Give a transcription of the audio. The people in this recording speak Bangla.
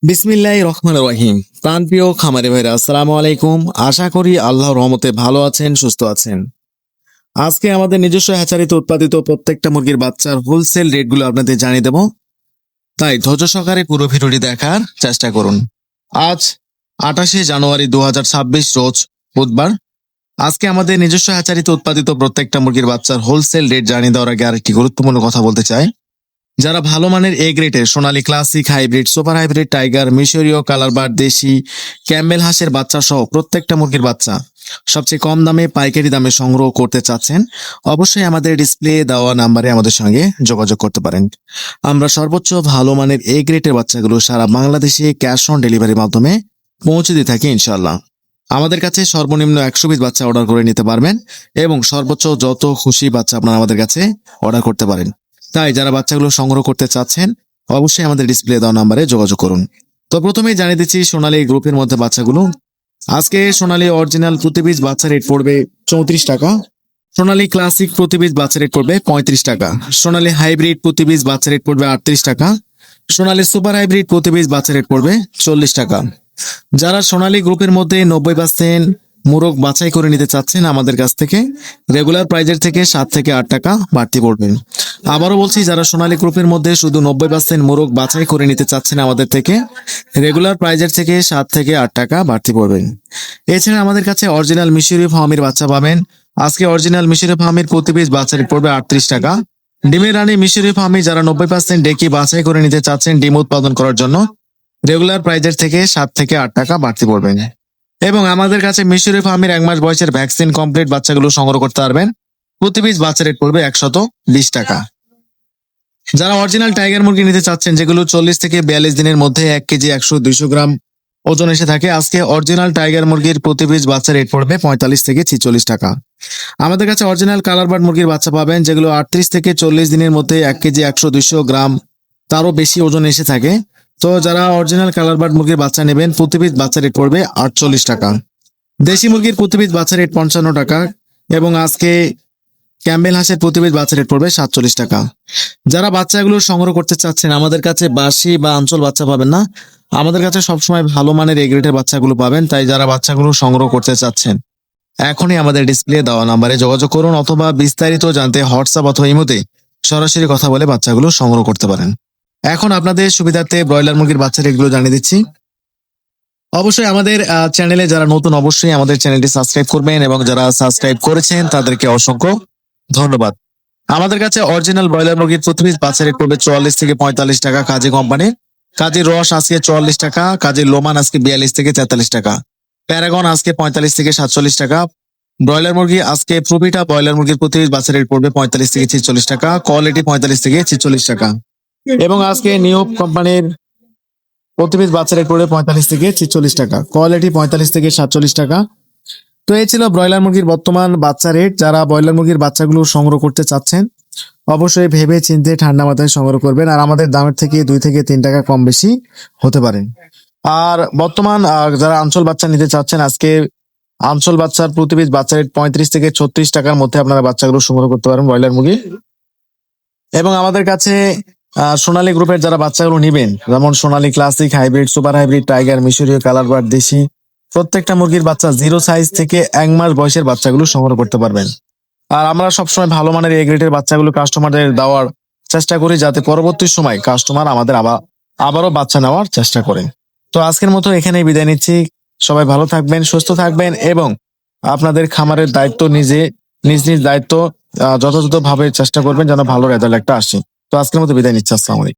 বিসমিল্লাহির রহমানির রহিম। প্রাণপ্রিয় খামারি ভাইরা, আসসালামু আলাইকুম। আশা করি আল্লাহর রহমতে ভালো আছেন, সুস্থ আছেন। আজকে আমাদের নিজস্ব হ্যাচারিতে উৎপাদিত প্রত্যেকটা মুরগির বাচ্চার হোলসেল রেটগুলো আপনাদের জানিয়ে দেব, তাই ধৈর্য সহকারে পুরো ভিডিওটি দেখার চেষ্টা করুন। আজ 28শে জানুয়ারি 2026 রোজ বুধবার। আজকে আমাদের নিজস্ব হ্যাচারিতে উৎপাদিত প্রত্যেকটা মুরগির বাচ্চার হোলসেল রেট জানিয়ে দেওয়ার আগে আরেকটি গুরুত্বপূর্ণ কথা বলতে চাই। যারা ভালো মানের এ গ্রেডের Sonali classic, hybrid, super hybrid, tiger, মিশরীয়, কালারবার্ড, দেশি, ক্যাম্বেল হাঁসের বাচ্চা সহ প্রত্যেকটা মুরগির বাচ্চা সবচেয়ে কম দামে পাইকারি দামে সংগ্রহ করতে চাচ্ছেন, অবশ্যই আমাদের ডিসপ্লে দেওয়া নাম্বারে আমাদের সঙ্গে যোগাযোগ করতে পারেন। আমরা সর্বোচ্চ ভালো মানের এ গ্রেডের বাচ্চাগুলো সারা বাংলাদেশে ক্যাশ অন ডেলিভারির মাধ্যমে পৌঁছে দিয়ে থাকি ইনশাল্লাহ। আমাদের কাছে সর্বনিম্ন 100 পিস বাচ্চা অর্ডার করে নিতে পারবেন এবং সর্বোচ্চ যত খুশি বাচ্চা আপনারা আমাদের কাছে অর্ডার করতে পারেন। তাই যারা বাচ্চাগুলো সংগ্রহ করতে চাচ্ছেন, অবশ্যই আমাদের ডিসপ্লে দেওয়া নাম্বারে যোগাযোগ করুন। তো প্রথমেই জানিয়ে দিচ্ছি সোনালী গ্রুপের মধ্যে বাচ্চাগুলো। আজকে সোনালী অরিজিনাল প্রতি পিস বাচ্চা রেট পড়বে 34 টাকা। সোনালী ক্লাসিক প্রতি পিস বাচ্চা রেট পড়বে 35 টাকা। সোনালী হাইব্রিড প্রতি পিস বাচ্চা রেট পড়বে 38 টাকা। সোনালী সুপার হাইব্রিড প্রতি পিস বাচ্চা রেট পড়বে 40 টাকা। যারা সোনালী গ্রুপের মধ্যে 90% মোরগ বাছাই করে নিতে চাচ্ছেন, আমাদের কাছ থেকে রেগুলার প্রাইজের থেকে 7 থেকে 8 টাকা বাড়তি পড়বে। আবারও বলছি, যারা সোনালী গ্রুপের মধ্যে শুধু 90% মোরগ বাছাই করে নিতে চাচ্ছেন, আমাদের থেকে রেগুলার প্রাইজের থেকে 7 থেকে 8 টাকা বাড়তি পড়বেন। এছাড়া আমাদের কাছে অরিজিনাল মিশরীয় ফার্মের বাচ্চা পাবেন। আজকে অরিজিনাল মিশরীয় ফার্মের প্রতি পিস বাচ্চা রেট পড়বে 38 টাকা। ডিমের রানী মিশরীয় ফার্মে যারা 90% ডেকি বাছাই করে নিতে চাচ্ছেন ডিম উৎপাদন করার জন্য, রেগুলার প্রাইজের থেকে 7 থেকে 8 টাকা বাড়তি পড়বেন। এবং আমাদের কাছে মিশরীয় ফার্মের 1 মাস বয়সের ভ্যাকসিন কমপ্লিট বাচ্চাগুলো সংগ্রহ করতে পারবেন। প্রতি পিস বাচ্চা রেট পড়বে 120 টাকা। যারা অরিজিনাল টাইগার মুরগি নিতে চাচ্ছেন, যেগুলো 40 থেকে 42 দিনের মধ্যে 1 কেজি 100-200 গ্রাম ওজন এসে থাকে, আজকে অরিজিনাল টাইগার মুরগির প্রতি পিস বাচ্চা রেট পড়বে 45 থেকে 46 টাকা। আমাদের কাছে অরিজিনাল কালারবার্ড মুরগির বাচ্চা পাবেন, যেগুলো 38 থেকে 40 দিনের মধ্যে 1 কেজি 100-200 গ্রাম তারও বেশি ওজন এসে থাকে। তো যারা অরিজিনাল কালারবার্ড মুরগির বাচ্চা নেবেন, প্রতি পিস বাচ্চা রেট পড়বে 48 টাকা। দেশি মুরগির প্রতি পিস বাচ্চা রেট 55 টাকা এবং আজকে ক্যাম্বেল হাঁসের প্রতি পিস বাচ্চা রেট পড়বে 47 টাকা। যারা বাচ্চাগুলো সংগ্রহ করতে চাচ্ছেন, আমাদের কাছে বাসি বা আঞ্চল বাচ্চা পাবেন না, আমাদের কাছে সবসময় ভালো মানের এ গ্রেডের বাচ্চাগুলো পাবেন। তাই যারা বাচ্চাগুলো সংগ্রহ করতে চাচ্ছেন, এখনই আমাদের ডিসপ্লে দেওয়া নাম্বারে যোগাযোগ করুন, অথবা বিস্তারিত জানতে হোয়াটসঅ্যাপ অথবা ইমোতে সরাসরি কথা বলে বাচ্চাগুলো সংগ্রহ করতে পারেন। এখন আপনাদের সুবিধার্থে ব্রয়লার মুরগির বাচ্চা রেটগুলো জানিয়ে দিচ্ছি। অবশ্যই আমাদের চ্যানেলে যারা নতুন, অবশ্যই আমাদের চ্যানেলটি সাবস্ক্রাইব করবেন এবং যারা সাবস্ক্রাইব করেছেন তাদেরকে অসংখ্য ধন্যবাদ। আমাদের কাছে অরিজিনাল ব্রয়লার মুরগির প্রতি পিস বাচ্চা রেট পড়বে 44 থেকে 45 টাকা। কাজী কোম্পানি কাজীর রস আজকে 44 টাকা। কাজীর লোমান আজকে 42 থেকে 43 টাকা। প্যারাগন আজকে 45 থেকে 47 টাকা। ব্রয়লার মুরগি আজকে প্রফিটা ব্রয়লার মুরগির প্রতি পিস বাচ্চা রেট পড়বে 45 থেকে 46 টাকা। কোয়ালিটি 45 থেকে 46 টাকা। এবং আজকে নিয়োগ কোম্পানির প্রতি পিস বাচ্চা রেট পড়বে 45 থেকে 46 টাকা। কোয়ালিটি 45 থেকে 47 টাকা। তো এই ছিল ব্রয়লার মুরগির বর্তমান বাচ্চা রেট। যারা ব্রয়লার মুরগির বাচ্চাগুলো সংগ্রহ করতে চাচ্ছেন, অবশ্যই ভেবে চিন্তে ঠান্ডা মাথায় সংগ্রহ করবেন। আর আমাদের দামের থেকে 2 থেকে 3 টাকা কম বেশি হতে পারে। আর বর্তমান যারা আঞ্চল বাচ্চা নিতে চাচ্ছেন, আজকে আঞ্চল বাচ্চার প্রতি পিস বাচ্চা রেট 35 থেকে 36 টাকার মধ্যে আপনারা বাচ্চাগুলো সংগ্রহ করতে পারেন ব্রয়লার মুরগি। এবং আমাদের কাছে সোনালী গ্রুপের যারা বাচ্চাগুলো নিবেন, যেমন Sonali classic, hybrid, super hybrid, tiger, মিশরীয়, কালারবার্ড, দেশি, প্রত্যেকটা মুরগির বাচ্চা 0 সাইজ থেকে 1 মাস বয়সের বাচ্চাগুলো সংগ্রহ করতে পারবেন। আর আমরা সবসময় ভালো মানের এ গ্রেডের বাচ্চাগুলো কাস্টমারদের দেওয়ার চেষ্টা করি, যাতে পরবর্তী সময় কাস্টমার আমাদের আবারও বাচ্চা নেওয়ার চেষ্টা করেন। তো আজকের মতো এখানেই বিদায় নিচ্ছি। সবাই ভালো থাকবেন, সুস্থ থাকবেন এবং আপনাদের খামারের দায়িত্ব নিজ নিজ দায়িত্ব যথাযথভাবে চেষ্টা করবেন যেন ভালো রেজাল্ট একটা আসে। তো আজকের মতো বিদায় নিচ্ছি। আসসালামু আলাইকুম।